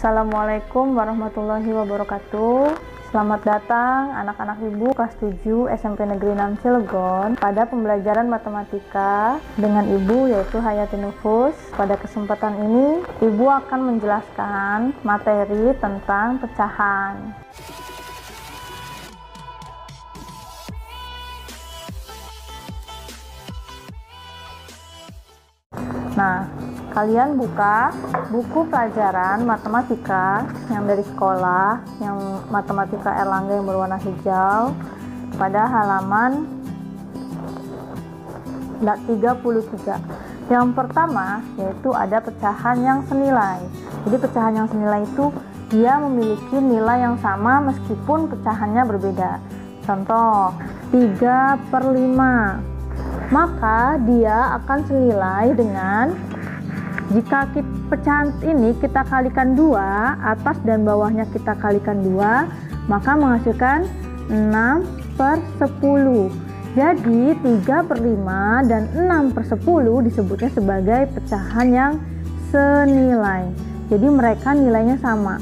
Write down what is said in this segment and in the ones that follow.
Assalamualaikum warahmatullahi wabarakatuh. Selamat datang anak-anak ibu kelas 7 SMP Negeri 6 Cilegon pada pembelajaran matematika dengan ibu yaitu Hayati Nufus. Pada kesempatan ini ibu akan menjelaskan materi tentang pecahan. Nah, kalian buka buku pelajaran matematika yang dari sekolah, yang matematika Erlangga yang berwarna hijau, pada halaman 33. Yang pertama yaitu ada pecahan yang senilai. Jadi pecahan yang senilai itu dia memiliki nilai yang sama meskipun pecahannya berbeda. Contoh 3/5, maka dia akan senilai dengan jika pecahan ini kita kalikan 2, atas dan bawahnya kita kalikan 2, maka menghasilkan 6/10. Jadi 3/5 dan 6/10 disebutnya sebagai pecahan yang senilai. Jadi mereka nilainya sama.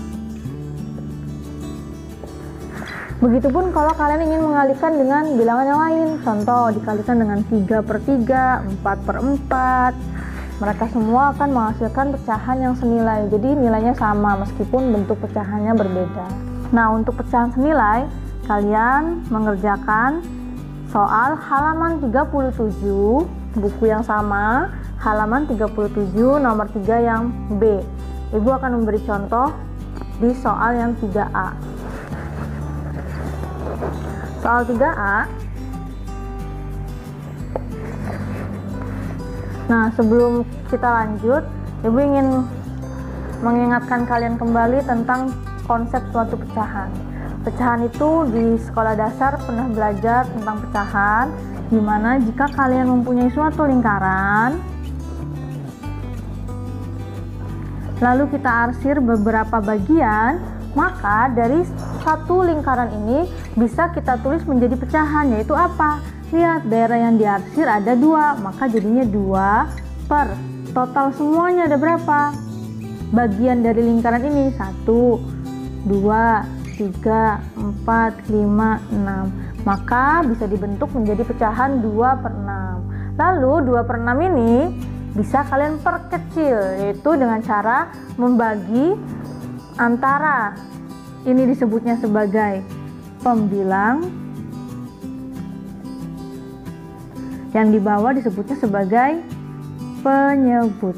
Begitupun kalau kalian ingin mengalikan dengan bilangan yang lain. Contoh dikalikan dengan 3/3, 4/4. Mereka semua akan menghasilkan pecahan yang senilai. Jadi nilainya sama meskipun bentuk pecahannya berbeda. Nah, untuk pecahan senilai, kalian mengerjakan soal halaman 37, buku yang sama, halaman 37 nomor 3 yang B. Ibu akan memberi contoh di soal yang 3A. Soal 3A. Nah, sebelum kita lanjut, ibu ingin mengingatkan kalian kembali tentang konsep suatu pecahan. Pecahan itu di sekolah dasar pernah belajar tentang pecahan, di mana jika kalian mempunyai suatu lingkaran, lalu kita arsir beberapa bagian, maka dari satu lingkaran ini bisa kita tulis menjadi pecahan, yaitu apa? Lihat, daerah yang diarsir ada 2, maka jadinya 2 per total semuanya ada berapa? Bagian dari lingkaran ini 1, 2, 3, 4, 5, 6. Maka bisa dibentuk menjadi pecahan 2/6. Lalu 2/6 ini bisa kalian perkecil, yaitu dengan cara membagi antara ini disebutnya sebagai pembilang, yang di bawah disebutnya sebagai penyebut.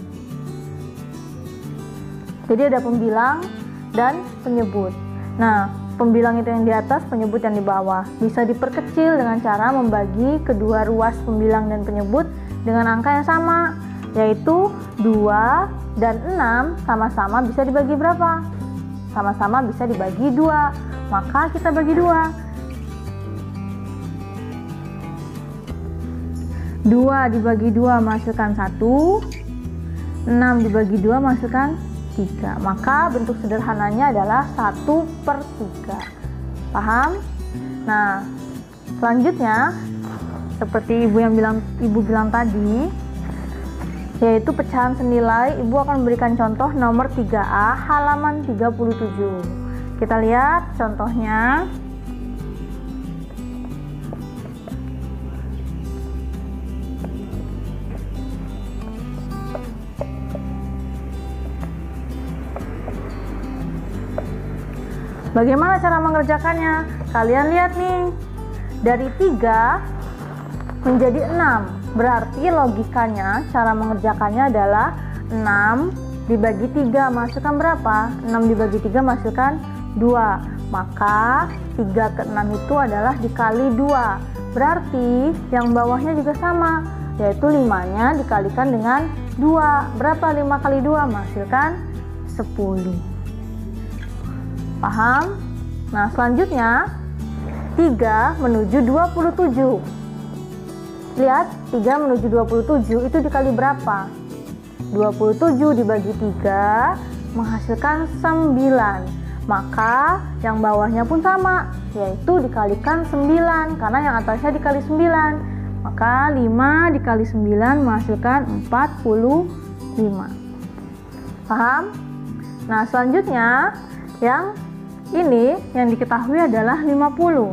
Jadi ada pembilang dan penyebut. Nah, pembilang itu yang di atas, penyebut yang di bawah. Bisa diperkecil dengan cara membagi kedua ruas pembilang dan penyebut dengan angka yang sama, yaitu 2 dan 6 sama-sama bisa dibagi berapa? Sama-sama bisa dibagi 2. Maka kita bagi 2. 2 dibagi 2 menghasilkan 1, 6 dibagi 2 menghasilkan 3. Maka bentuk sederhananya adalah 1/3. Paham? Nah, selanjutnya seperti ibu bilang tadi, yaitu pecahan senilai. Ibu akan memberikan contoh nomor 3A halaman 37. Kita lihat contohnya. Bagaimana cara mengerjakannya? Kalian lihat nih, dari 3 menjadi 6. Berarti logikanya cara mengerjakannya adalah 6 dibagi 3 menghasilkan berapa? 6 dibagi 3 menghasilkan 2. Maka 3/6 itu adalah dikali 2. Berarti yang bawahnya juga sama, yaitu 5-nya dikalikan dengan 2. Berapa 5 kali 2? Menghasilkan 10. Paham? Nah, selanjutnya 3 menuju 27. Lihat, 3 menuju 27 itu dikali berapa? 27 dibagi 3 menghasilkan 9. Maka yang bawahnya pun sama, yaitu dikalikan 9, karena yang atasnya dikali 9. Maka 5 dikali 9 menghasilkan 45. Paham? Nah, selanjutnya yang ini yang diketahui adalah 50.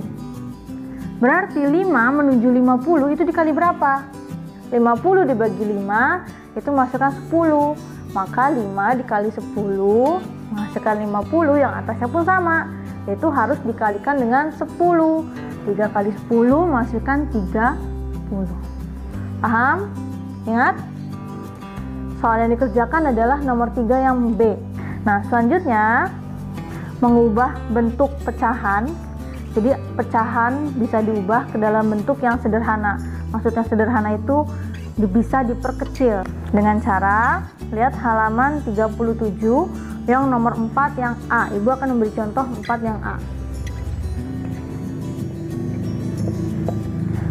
Berarti 5 menuju 50 itu dikali berapa? 50 dibagi 5 itu menghasilkan 10. Maka 5 dikali 10 menghasilkan 50, yang atasnya pun sama, yaitu harus dikalikan dengan 10. 3 kali 10 menghasilkan 30. Paham? Ingat? Soal yang dikerjakan adalah nomor 3 yang B. Nah, selanjutnya mengubah bentuk pecahan. Jadi pecahan bisa diubah ke dalam bentuk yang sederhana. Maksudnya sederhana itu bisa diperkecil dengan cara lihat halaman 37 yang nomor 4 yang A. Ibu akan memberi contoh 4 yang A.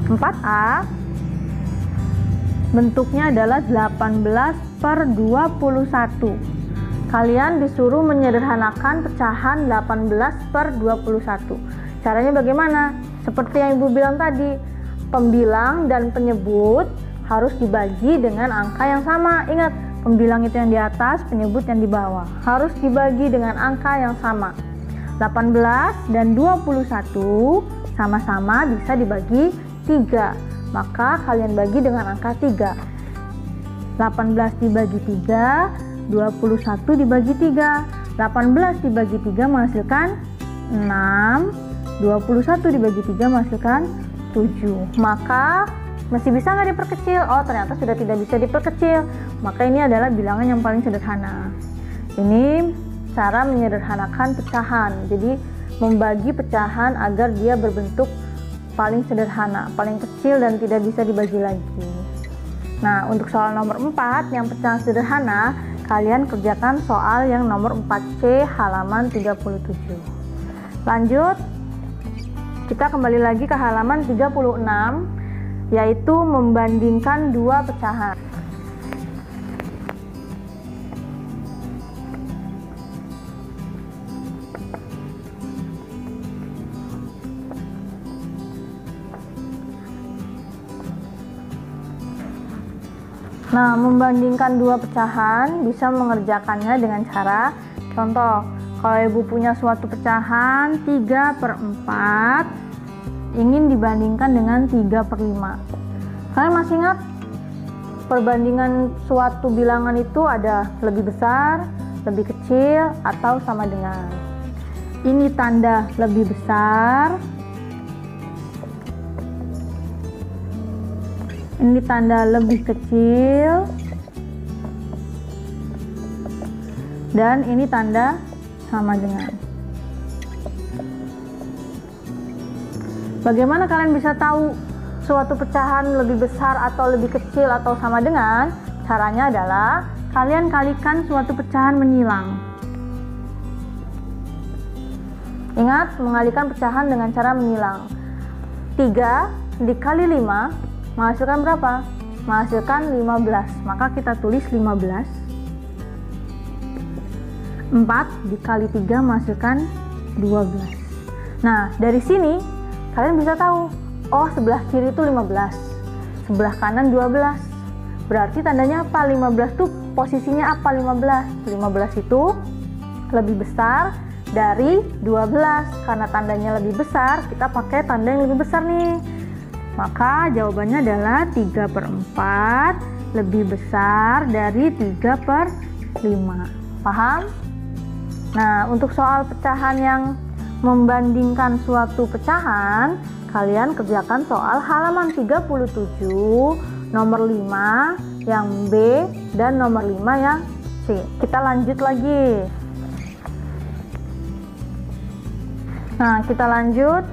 4A bentuknya adalah 18/21. Kalian disuruh menyederhanakan pecahan 18/21. Caranya bagaimana? Seperti yang Ibu bilang tadi, pembilang dan penyebut harus dibagi dengan angka yang sama. Ingat, pembilang itu yang di atas, penyebut yang di bawah. Harus dibagi dengan angka yang sama. 18 dan 21 sama-sama bisa dibagi 3. Maka kalian bagi dengan angka 3. 18 dibagi 3, 21 dibagi 3. 18 dibagi 3 menghasilkan 6, 21 dibagi 3 menghasilkan 7. Maka masih bisa nggak diperkecil? Oh, ternyata sudah tidak bisa diperkecil. Maka ini adalah bilangan yang paling sederhana. Ini cara menyederhanakan pecahan. Jadi membagi pecahan agar dia berbentuk paling sederhana, paling kecil dan tidak bisa dibagi lagi. Nah, untuk soal nomor 4 yang pecahan sederhana, kalian kerjakan soal yang nomor 4C halaman 37. Lanjut, kita kembali lagi ke halaman 36, yaitu membandingkan dua pecahan. Nah, membandingkan dua pecahan bisa mengerjakannya dengan cara contoh. Kalau Ibu punya suatu pecahan 3/4 ingin dibandingkan dengan 3/5. Kalian masih ingat perbandingan suatu bilangan itu ada lebih besar, lebih kecil, atau sama dengan. Ini tanda lebih besar, ini tanda lebih kecil, dan ini tanda sama dengan. Bagaimana kalian bisa tahu suatu pecahan lebih besar atau lebih kecil atau sama dengan? Caranya adalah kalian kalikan suatu pecahan menyilang. Ingat, mengalihkan pecahan dengan cara menyilang. 3 dikali 5 menghasilkan berapa? Menghasilkan 15. Maka kita tulis 15. 4 dikali 3 menghasilkan 12. Nah, dari sini kalian bisa tahu, oh sebelah kiri itu 15, sebelah kanan 12. Berarti tandanya apa? 15 itu posisinya apa? 15 itu lebih besar dari 12. Karena tandanya lebih besar, kita pakai tanda yang lebih besar nih. Maka jawabannya adalah 3/4 lebih besar dari 3/5. Paham? Nah, untuk soal pecahan yang membandingkan suatu pecahan, kalian kerjakan soal halaman 37, nomor 5 yang B dan nomor 5 yang C. Kita lanjut lagi. Nah, kita lanjut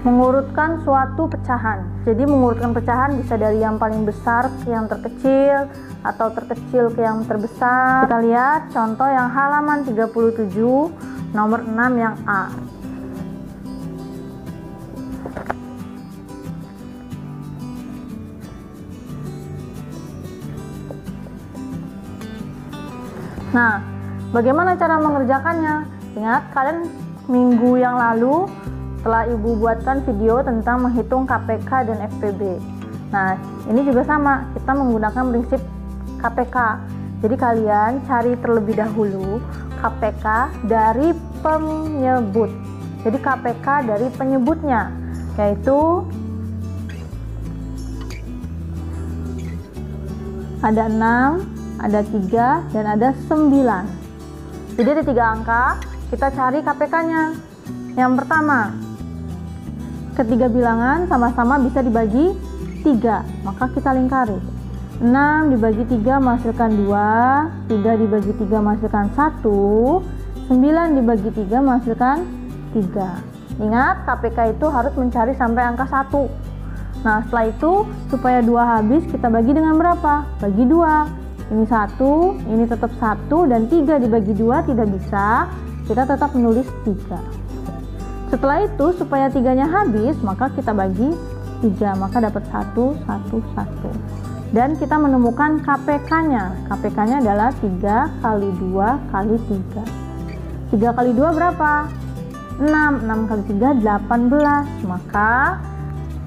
mengurutkan suatu pecahan. Jadi mengurutkan pecahan bisa dari yang paling besar ke yang terkecil atau terkecil ke yang terbesar. Kita lihat contoh yang halaman 37 nomor 6 yang A. Nah, bagaimana cara mengerjakannya? Ingat, kalian minggu yang lalu telah Ibu buatkan video tentang menghitung KPK dan FPB. Nah, ini juga sama, kita menggunakan prinsip KPK. Jadi kalian cari terlebih dahulu KPK dari penyebut. Jadi KPK dari penyebutnya, yaitu ada 6, ada 3, dan ada 9. Jadi ada 3 angka, kita cari KPK-nya. Yang pertama, ketiga bilangan sama-sama bisa dibagi 3, maka kita lingkari. 6 dibagi 3 menghasilkan 2, 3 dibagi 3 menghasilkan 1, 9 dibagi 3 menghasilkan 3. Ingat, KPK itu harus mencari sampai angka 1. Nah, setelah itu supaya 2 habis, kita bagi dengan berapa? Bagi 2. Ini 1, ini tetap 1, dan 3 dibagi 2 tidak bisa. Kita tetap menulis 3. Setelah itu supaya 3-nya habis, maka kita bagi 3, maka dapat 1, 1, 1. Dan kita menemukan KPK-nya. KPK-nya adalah 3 kali 2 kali 3. 3 kali 2 berapa? 6. 6 kali 3, 18. Maka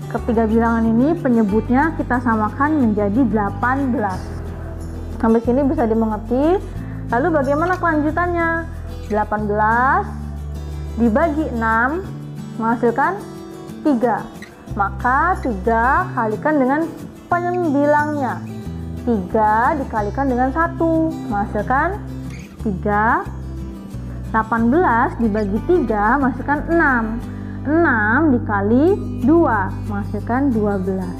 ketiga bilangan ini penyebutnya kita samakan menjadi 18. Sampai sini bisa dimengerti. Lalu bagaimana kelanjutannya? 18 dibagi 6 menghasilkan 3. Maka 3 kalikan dengan penbilangnya. 3 dikalikan dengan 1 menghasilkan 3. 18 dibagi 3 menghasilkan 6. 6 dikali 2 menghasilkan 12.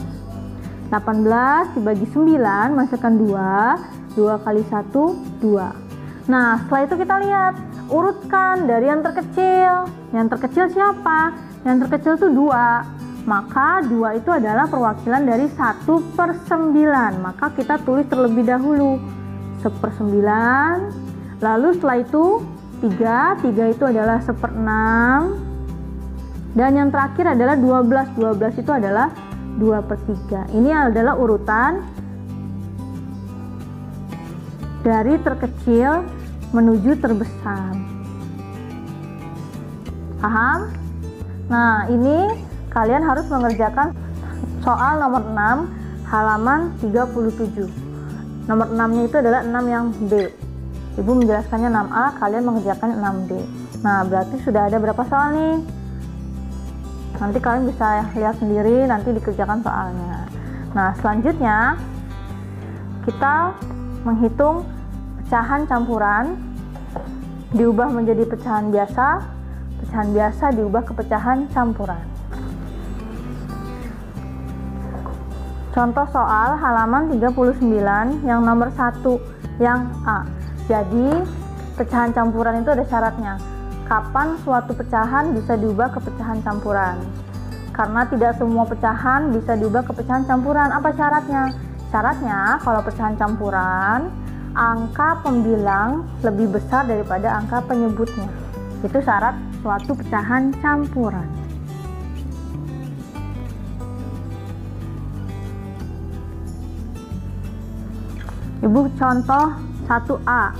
18 dibagi 9 menghasilkan 2. 2 kali 1, 2. Nah, setelah itu kita lihat, urutkan dari yang terkecil. Yang terkecil siapa? Yang terkecil itu 2. Maka 2 itu adalah perwakilan dari 1/9. Maka kita tulis terlebih dahulu 1/9. Lalu setelah itu 3 itu adalah 1/6. Dan yang terakhir adalah 12. 12 itu adalah 2/3. Ini adalah urutan dari terkecil menuju terbesar. Paham? Nah, ini kalian harus mengerjakan soal nomor 6 halaman 37. Nomor 6-nya itu adalah 6 yang B. Ibu menjelaskannya 6A, kalian mengerjakan 6D. Nah, berarti sudah ada berapa soal nih? Nanti kalian bisa lihat sendiri, nanti dikerjakan soalnya. Nah, selanjutnya kita menghitung pecahan campuran diubah menjadi pecahan biasa, pecahan biasa diubah ke pecahan campuran. Contoh soal halaman 39 yang nomor 1 yang A. Jadi pecahan campuran itu ada syaratnya. Kapan suatu pecahan bisa diubah ke pecahan campuran? Karena tidak semua pecahan bisa diubah ke pecahan campuran. Apa syaratnya? Syaratnya kalau pecahan campuran, angka pembilang lebih besar daripada angka penyebutnya. Itu syarat suatu pecahan campuran. Ibu contoh 1A.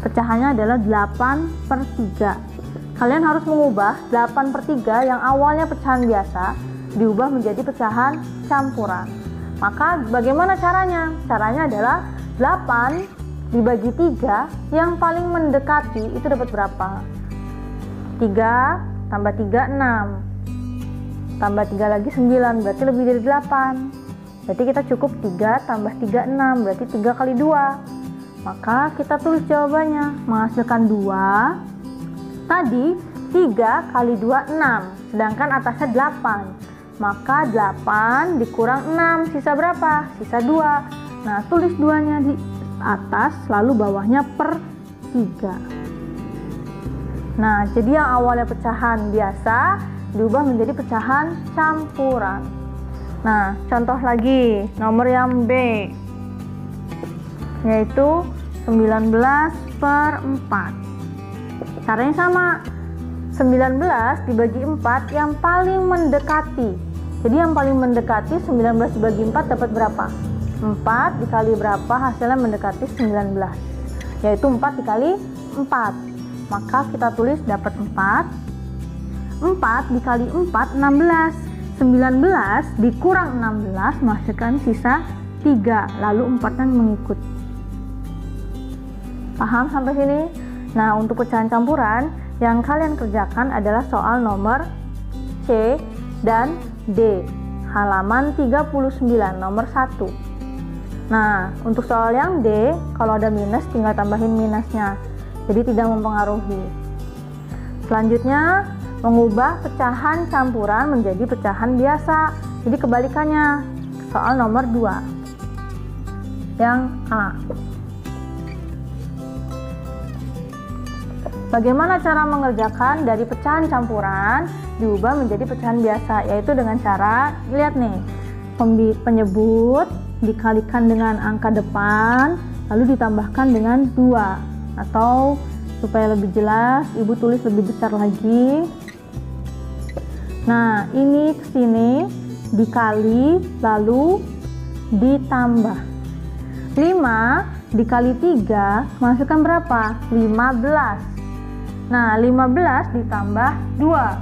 Pecahannya adalah 8/3. Kalian harus mengubah 8/3 yang awalnya pecahan biasa diubah menjadi pecahan campuran. Maka bagaimana caranya? Caranya adalah 8 dibagi 3 yang paling mendekati itu dapat berapa? 3 tambah 3, 6. Tambah 3 lagi 9, berarti lebih dari 8. Berarti kita cukup 3 tambah 3, 6, berarti 3 kali 2. Maka kita tulis jawabannya, menghasilkan 2. Tadi 3 kali 2, 6, sedangkan atasnya 8. Maka 8 dikurang 6, sisa berapa? Sisa 2. Nah, tulis 2-nya di atas, lalu bawahnya per 3. Nah, jadi yang awalnya pecahan biasa diubah menjadi pecahan campuran. Nah, contoh lagi, nomor yang B, yaitu 19/4. Caranya sama, 19 dibagi 4 yang paling mendekati. Jadi yang paling mendekati 19 dibagi 4 dapat berapa? 4 dikali berapa hasilnya mendekati 19, yaitu 4 dikali 4. Maka kita tulis dapat 4. 4 dikali 4, 16. 19 dikurang 16 menghasilkan sisa 3, lalu 4-nya mengikut. Paham sampai sini? Nah, untuk pecahan campuran yang kalian kerjakan adalah soal nomor C dan D, halaman 39, nomor 1. Nah, untuk soal yang D, kalau ada minus tinggal tambahin minusnya, jadi tidak mempengaruhi. Selanjutnya, mengubah pecahan campuran menjadi pecahan biasa, jadi kebalikannya. Soal nomor 2 yang A. Bagaimana cara mengerjakan dari pecahan campuran diubah menjadi pecahan biasa, yaitu dengan cara, lihat nih, penyebut dikalikan dengan angka depan lalu ditambahkan dengan 2, atau supaya lebih jelas ibu tulis lebih besar lagi. Nah, ini ke sini dikali lalu ditambah. 5 dikali 3 masukkan berapa? 15. Nah, 15 ditambah 2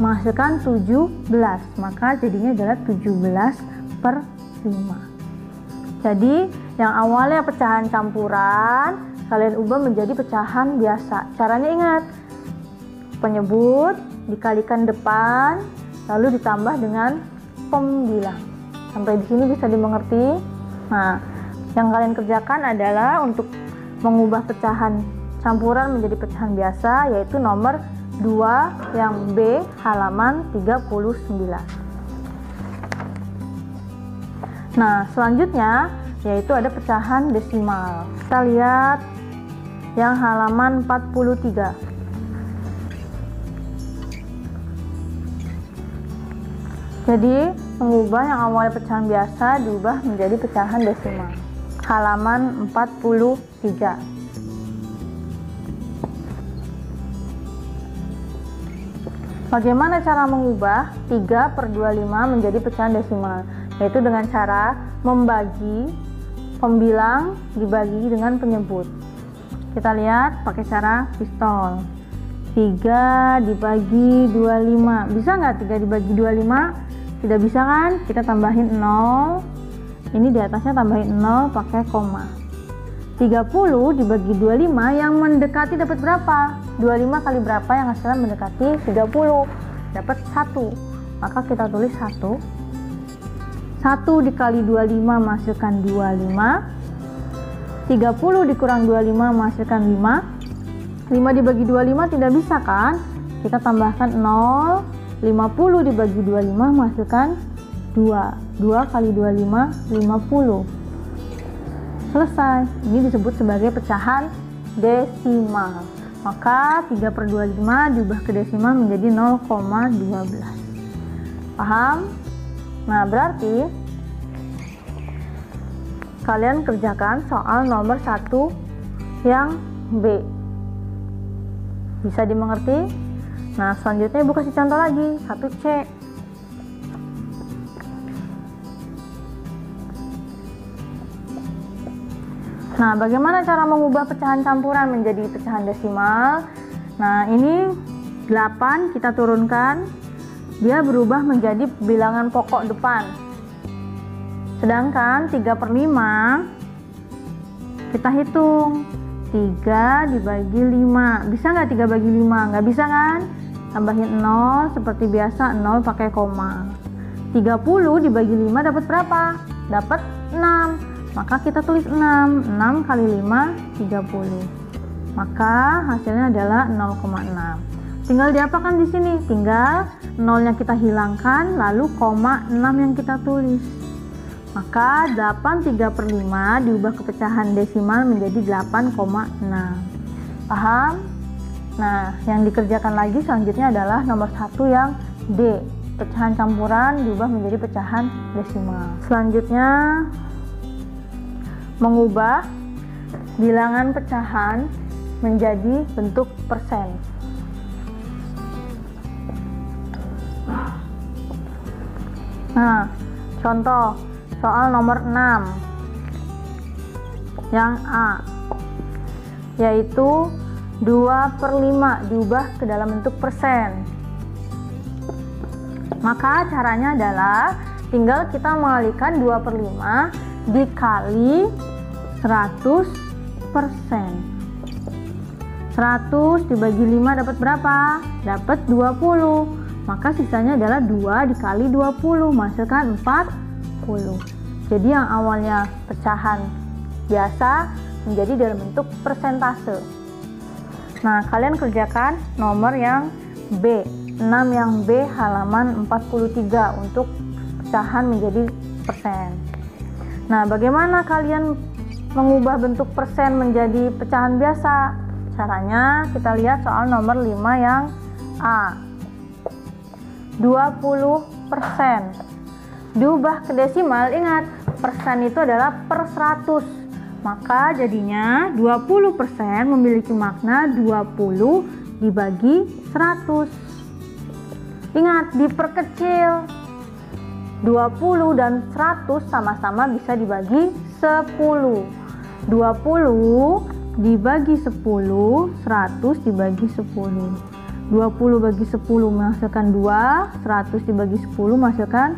menghasilkan 17, maka jadinya adalah 17/5. Jadi yang awalnya pecahan campuran kalian ubah menjadi pecahan biasa. Caranya ingat, penyebut dikalikan depan lalu ditambah dengan pembilang. Sampai di sini bisa dimengerti? Nah, yang kalian kerjakan adalah untuk mengubah pecahan campuran menjadi pecahan biasa, yaitu nomor 2 yang B, halaman 39. Nah, selanjutnya yaitu ada pecahan desimal. Kita lihat yang halaman 43. Jadi, mengubah yang awalnya pecahan biasa diubah menjadi pecahan desimal. Halaman 43. Bagaimana cara mengubah 3/25 menjadi pecahan desimal? Yaitu dengan cara membagi pembilang dibagi dengan penyebut. Kita lihat pakai cara pistol. 3 dibagi 25. Bisa nggak 3 dibagi 25? Tidak bisa kan? Kita tambahin 0. Ini di atasnya tambahin 0 pakai koma. 30 dibagi 25 yang mendekati dapat berapa? 25 kali berapa yang hasilnya mendekati 30? Dapat 1. Maka kita tulis 1. 1 dikali 25 menghasilkan 25. 30 dikurang 25 menghasilkan 5. 5 dibagi 25 tidak bisa kan? Kita tambahkan 0. 50 dibagi 25 menghasilkan 2. 2 kali 25, 50. Selesai. Ini disebut sebagai pecahan desimal. Maka 3/25 diubah ke desimal menjadi 0,12. Paham? Nah, berarti kalian kerjakan soal nomor 1 yang B. Bisa dimengerti? Nah, selanjutnya ibu kasih contoh lagi, 1C. Nah, bagaimana cara mengubah pecahan campuran menjadi pecahan desimal? Nah, ini 8 kita turunkan, dia berubah menjadi bilangan pokok depan. Sedangkan 3/5 kita hitung. 3 dibagi 5. Bisa nggak 3 bagi 5? Nggak bisa kan? Tambahin 0 seperti biasa, 0 pakai koma. 30 dibagi 5 dapat berapa? Dapat 6. Maka kita tulis 6. 6 kali 5, 30. Maka hasilnya adalah 0,6. Tinggal diapakan di sini? Tinggal 0-nya kita hilangkan, lalu koma 6 yang kita tulis. Maka 8/3/5 diubah ke pecahan desimal menjadi 8,6. Paham? Nah, yang dikerjakan lagi selanjutnya adalah nomor 1 yang D. Pecahan campuran diubah menjadi pecahan desimal. Selanjutnya, mengubah bilangan pecahan menjadi bentuk persen. Nah, contoh soal nomor 6 yang A, yaitu 2/5 diubah ke dalam bentuk persen. Maka caranya adalah tinggal kita mengalihkan 2/5 dikali 100%. 100 dibagi 5 dapat berapa? Dapat 20. Maka sisanya adalah 2 dikali 20 menghasilkan 40. Jadi yang awalnya pecahan biasa menjadi dalam bentuk persentase. Nah, kalian kerjakan nomor yang B, 6 yang B halaman 43 untuk pecahan menjadi persen. Nah, bagaimana kalian mengubah bentuk persen menjadi pecahan biasa? Caranya kita lihat soal nomor 5 yang A. 20%. Diubah ke desimal, ingat, persen itu adalah per 100. Maka jadinya 20% memiliki makna 20 dibagi 100. Ingat, diperkecil. 20 dan 100 sama-sama bisa dibagi 10. 20 dibagi 10, 100 dibagi 10. 20 bagi 10 menghasilkan 2, 100 dibagi 10 menghasilkan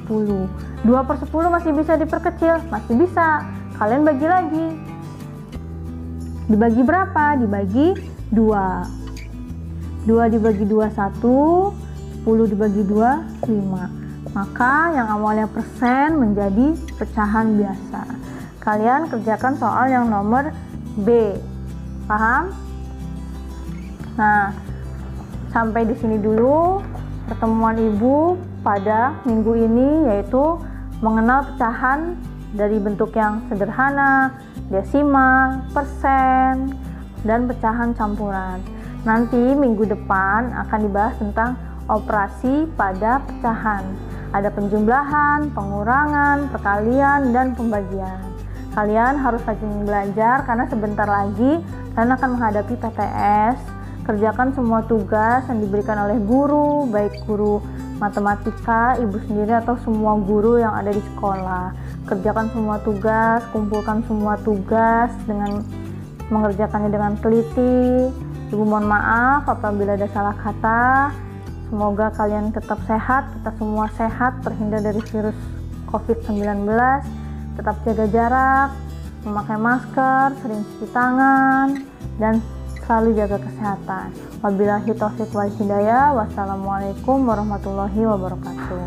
10. 2 per 10 masih bisa diperkecil? Masih bisa. Kalian bagi lagi. Dibagi berapa? Dibagi 2. 2 dibagi 2, 1. 10 dibagi 2, 5. Maka yang awalnya persen menjadi pecahan biasa. Kalian kerjakan soal yang nomor B. Paham? Nah, sampai di sini dulu pertemuan Ibu pada minggu ini, yaitu mengenal pecahan dari bentuk yang sederhana, desimal, persen, dan pecahan campuran. Nanti minggu depan akan dibahas tentang operasi pada pecahan. Ada penjumlahan, pengurangan, perkalian, dan pembagian. Kalian harus rajin belajar karena sebentar lagi kalian akan menghadapi PTS. Kerjakan semua tugas yang diberikan oleh guru, baik guru matematika, ibu sendiri, atau semua guru yang ada di sekolah. Kerjakan semua tugas, kumpulkan semua tugas dengan mengerjakannya dengan teliti. Ibu mohon maaf apabila ada salah kata. Semoga kalian tetap sehat, kita semua sehat, terhindar dari virus COVID-19. Tetap jaga jarak, memakai masker, sering cuci tangan, dan selalu jaga kesehatan. Wabillahi taufiq wal hidayah. Wassalamualaikum warahmatullahi wabarakatuh.